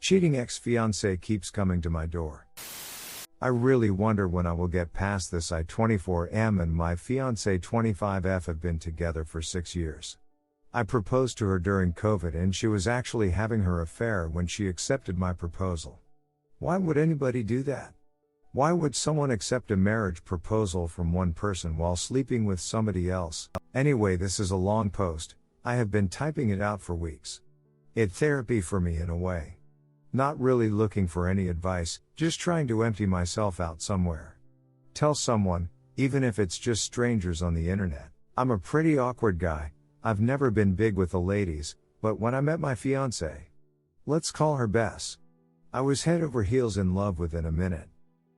Cheating ex-fiancé keeps coming to my door. I really wonder when I will get past this. I 24M and my fiancé 25F have been together for 6 years. I proposed to her during COVID and she was actually having her affair when she accepted my proposal. Why would anybody do that? Why would someone accept a marriage proposal from one person while sleeping with somebody else? Anyway, this is a long post. I have been typing it out for weeks. It's therapy for me in a way. Not really looking for any advice, just trying to empty myself out somewhere. Tell someone, even if it's just strangers on the internet. I'm a pretty awkward guy. I've never been big with the ladies, but when I met my fiancée, let's call her Bess, I was head over heels in love within a minute.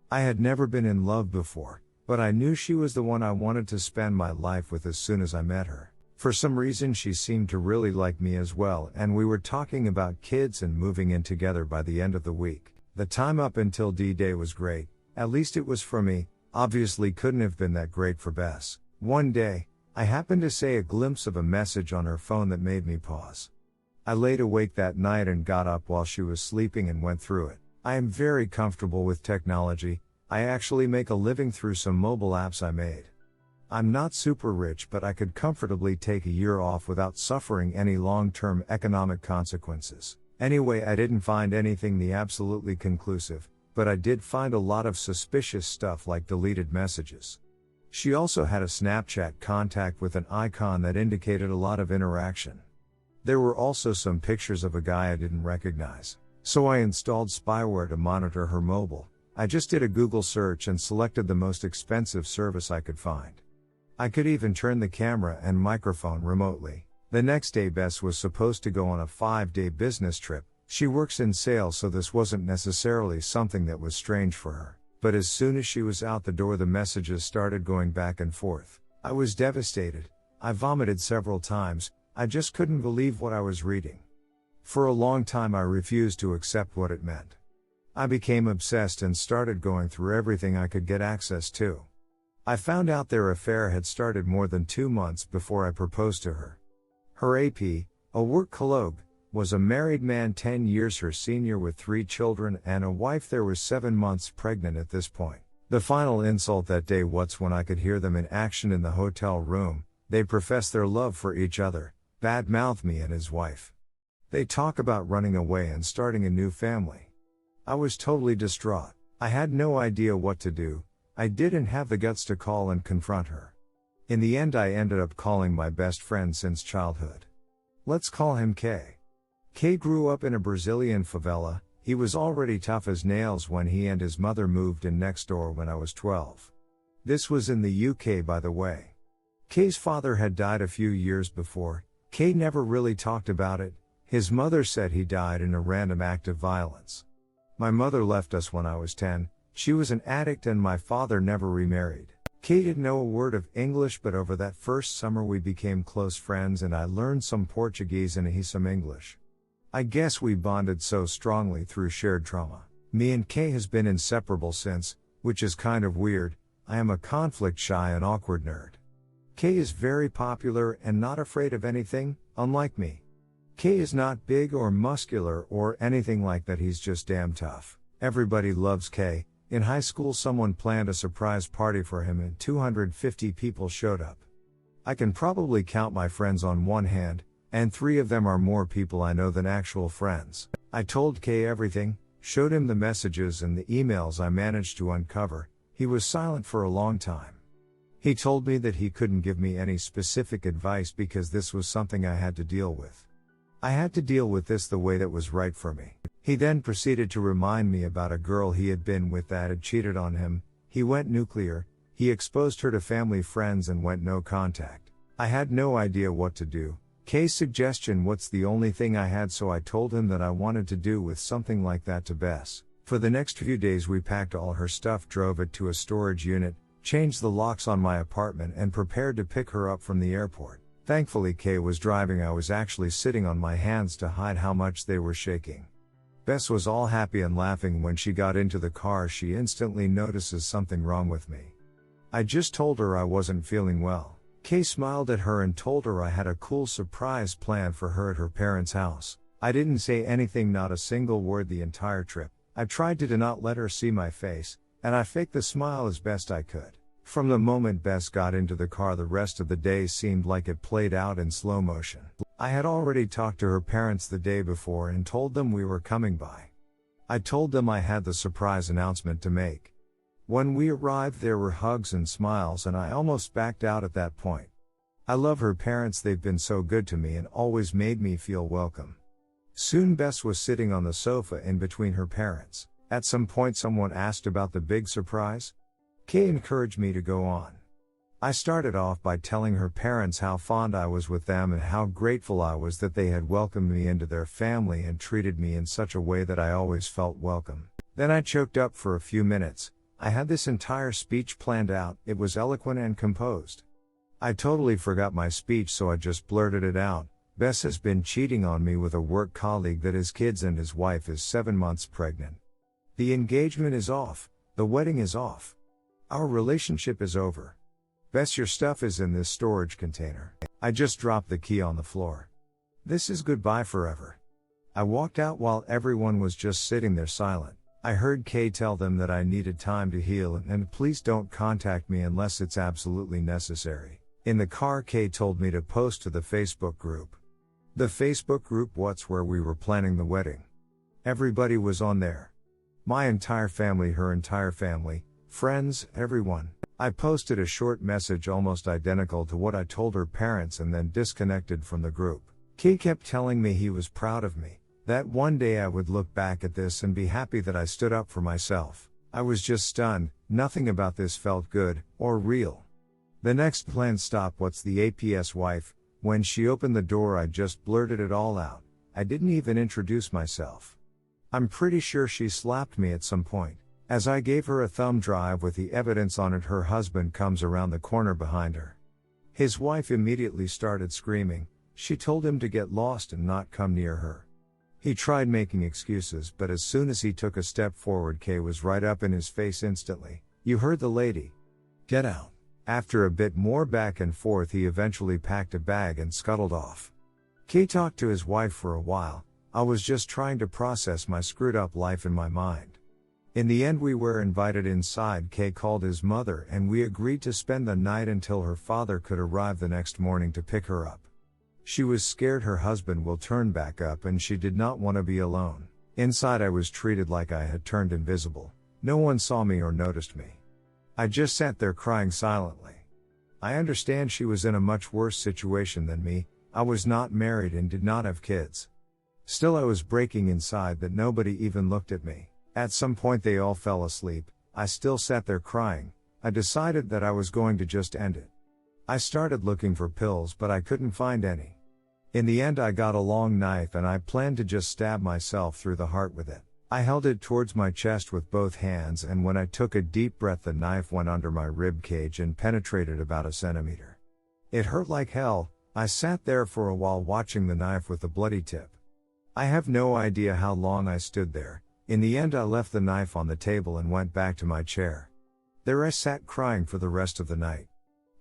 I had never been in love before, but I knew she was the one I wanted to spend my life with as soon as I met her. For some reason she seemed to really like me as well, and we were talking about kids and moving in together by the end of the week. The time up until D-Day was great, at least it was for me, obviously couldn't have been that great for Bess. One day, I happened to see a glimpse of a message on her phone that made me pause. I laid awake that night and got up while she was sleeping and went through it. I am very comfortable with technology. I actually make a living through some mobile apps I made. I'm not super rich, but I could comfortably take a year off without suffering any long-term economic consequences. Anyway, I didn't find anything absolutely conclusive, but I did find a lot of suspicious stuff like deleted messages. She also had a Snapchat contact with an icon that indicated a lot of interaction. There were also some pictures of a guy I didn't recognize. So I installed spyware to monitor her mobile. I just did a Google search and selected the most expensive service I could find. I could even turn the camera and microphone remotely. The next day Bess was supposed to go on a 5-day business trip. She works in sales, so this wasn't necessarily something that was strange for her. But as soon as she was out the door, the messages started going back and forth. I was devastated. I vomited several times. I just couldn't believe what I was reading. For a long time I refused to accept what it meant. I became obsessed and started going through everything I could get access to. I found out their affair had started more than 2 months before I proposed to her. Her AP, a work colleague, was a married man 10 years her senior with 3 children and a wife that was 7 months pregnant at this point. The final insult that day was when I could hear them in action in the hotel room. They profess their love for each other, badmouth me and his wife. They talk about running away and starting a new family. I was totally distraught. I had no idea what to do. I didn't have the guts to call and confront her. In the end I ended up calling my best friend since childhood. Let's call him K. K grew up in a Brazilian favela. He was already tough as nails when he and his mother moved in next door when I was 12. This was in the UK, by the way. K's father had died a few years before. K never really talked about it. His mother said he died in a random act of violence. My mother left us when I was 10. She was an addict and my father never remarried. K didn't know a word of English, but over that first summer we became close friends and I learned some Portuguese and he some English. I guess we bonded so strongly through shared trauma. Me and K has been inseparable since, which is kind of weird. I am a conflict-shy and awkward nerd. K is very popular and not afraid of anything, unlike me. K is not big or muscular or anything like that, he's just damn tough. Everybody loves K. In high school someone planned a surprise party for him and 250 people showed up. I can probably count my friends on one hand, and 3 of them are more people I know than actual friends. I told K everything, showed him the messages and the emails I managed to uncover. He was silent for a long time. He told me that he couldn't give me any specific advice because this was something I had to deal with. I had to deal with this the way that was right for me. He then proceeded to remind me about a girl he had been with that had cheated on him. He went nuclear. He exposed her to family friends and went no contact. I had no idea what to do. K's suggestion was the only thing I had, so I told him that I wanted to do with something like that to Bess. For the next few days we packed all her stuff, drove it to a storage unit, changed the locks on my apartment and prepared to pick her up from the airport. Thankfully K was driving. I was actually sitting on my hands to hide how much they were shaking. Bess was all happy and laughing when she got into the car. She instantly notices something wrong with me. I just told her I wasn't feeling well. K smiled at her and told her I had a cool surprise planned for her at her parents' house. I didn't say anything, not a single word the entire trip. I tried to not let her see my face, and I faked the smile as best I could. From the moment Bess got into the car, the rest of the day seemed like it played out in slow motion. I had already talked to her parents the day before and told them we were coming by. I told them I had the surprise announcement to make. When we arrived, there were hugs and smiles, and I almost backed out at that point. I love her parents, they've been so good to me and always made me feel welcome. Soon Bess was sitting on the sofa in between her parents. At some point someone asked about the big surprise. Kay encouraged me to go on. I started off by telling her parents how fond I was with them and how grateful I was that they had welcomed me into their family and treated me in such a way that I always felt welcome. Then I choked up for a few minutes. I had this entire speech planned out, it was eloquent and composed. I totally forgot my speech, so I just blurted it out. Bess has been cheating on me with a work colleague that has kids and his wife is 7 months pregnant. The engagement is off. The wedding is off. Our relationship is over. Bess, your stuff is in this storage container. I just dropped the key on the floor. This is goodbye forever. I walked out while everyone was just sitting there silent. I heard Kay tell them that I needed time to heal and please don't contact me unless it's absolutely necessary. In the car, Kay told me to post to the Facebook group. The Facebook group, what's where we were planning the wedding. Everybody was on there. My entire family, her entire family, friends, everyone. I posted a short message almost identical to what I told her parents and then disconnected from the group. Kay kept telling me he was proud of me, that one day I would look back at this and be happy that I stood up for myself. I was just stunned, nothing about this felt good, or real. The next planned stop, what's the APS wife? When she opened the door I just blurted it all out. I didn't even introduce myself. I'm pretty sure she slapped me at some point. As I gave her a thumb drive with the evidence on it, her husband comes around the corner behind her. His wife immediately started screaming. She told him to get lost and not come near her. He tried making excuses, but as soon as he took a step forward, Kay was right up in his face instantly. You heard the lady. Get out. After a bit more back and forth, he eventually packed a bag and scuttled off. Kay talked to his wife for a while. I was just trying to process my screwed up life in my mind. In the end we were invited inside. Kay called his mother and we agreed to spend the night until her father could arrive the next morning to pick her up. She was scared her husband will turn back up and she did not want to be alone. Inside I was treated like I had turned invisible. No one saw me or noticed me. I just sat there crying silently. I understand she was in a much worse situation than me. I was not married and did not have kids. Still I was breaking inside that nobody even looked at me. At some point they all fell asleep. I still sat there crying. I decided that I was going to just end it. I started looking for pills but I couldn't find any. In the end I got a long knife and I planned to just stab myself through the heart with it. I held it towards my chest with both hands and when I took a deep breath the knife went under my rib cage and penetrated about a centimeter. It hurt like hell. I sat there for a while watching the knife with the bloody tip. I have no idea how long I stood there. In the end I left the knife on the table and went back to my chair. There I sat crying for the rest of the night.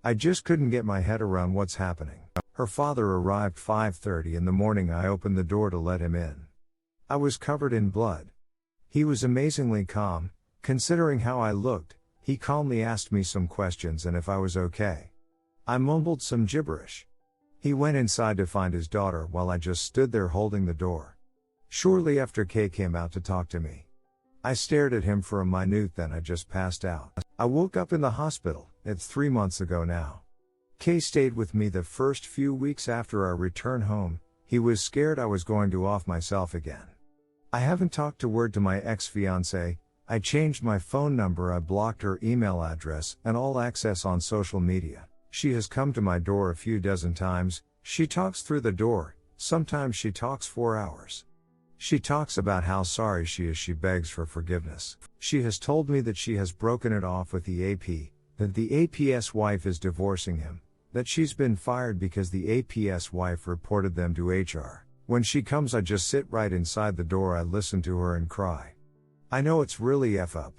I just couldn't get my head around what's happening. Her father arrived 5:30 in the morning. I opened the door to let him in. I was covered in blood. He was amazingly calm, considering how I looked. He calmly asked me some questions and if I was okay. I mumbled some gibberish. He went inside to find his daughter while I just stood there holding the door. Shortly after Kay came out to talk to me. I stared at him for a minute, then I just passed out. I woke up in the hospital. It's 3 months ago now. Kay stayed with me the first few weeks after our return home. He was scared I was going to off myself again. I haven't talked a word to my ex-fiancée. I changed my phone number, I blocked her email address and all access on social media. She has come to my door a few dozen times. She talks through the door. Sometimes she talks 4 hours. She talks about how sorry she is. She begs for forgiveness. She has told me that she has broken it off with the AP, that the APS wife is divorcing him, that she's been fired because the APS wife reported them to HR. When she comes I just sit right inside the door. I listen to her and cry. I know it's really F up.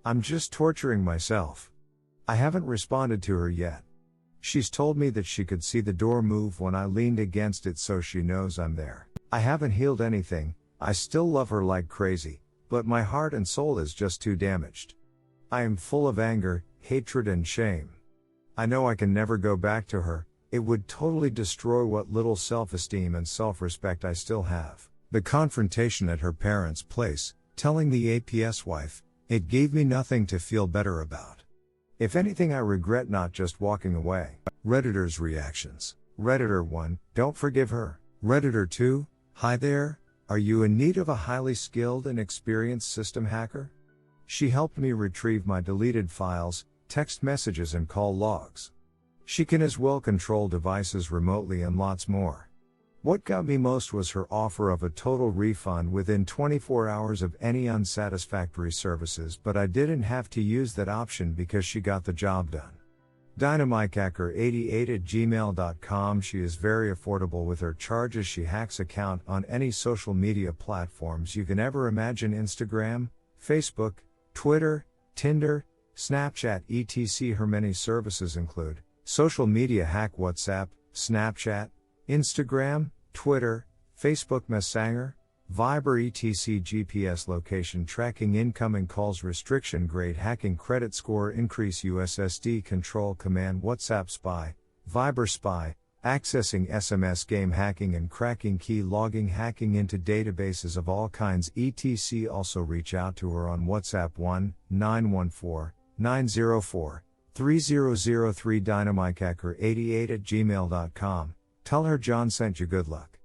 I'm just torturing myself. I haven't responded to her yet. She's told me that she could see the door move when I leaned against it, so she knows I'm there. I haven't healed anything, I still love her like crazy, but my heart and soul is just too damaged. I am full of anger, hatred and shame. I know I can never go back to her, it would totally destroy what little self-esteem and self-respect I still have. The confrontation at her parents' place, telling the APS wife, it gave me nothing to feel better about. If anything, I regret not just walking away. Redditors' reactions. Redditor 1, don't forgive her. Redditor 2, hi there, are you in need of a highly skilled and experienced system hacker? She helped me retrieve my deleted files, text messages and call logs. She can as well control devices remotely and lots more. What got me most was her offer of a total refund within 24 hours of any unsatisfactory services, but I didn't have to use that option because she got the job done. dynamikehacker88@gmail.com. She is very affordable with her charges. She hacks account on any social media platforms you can ever imagine: Instagram, Facebook, Twitter, Tinder, Snapchat, etc. Her many services include social media hack, WhatsApp, Snapchat, Instagram, Twitter, Facebook Messenger, Viber, etc. GPS location tracking, incoming calls, restriction grade hacking, credit score increase, USSD control, command, WhatsApp spy, Viber spy, accessing SMS, game hacking and cracking, key logging, hacking into databases of all kinds, etc. Also reach out to her on WhatsApp 1-914-904-3003, dynamikehacker88@gmail.com. Tell her John sent you. Good luck.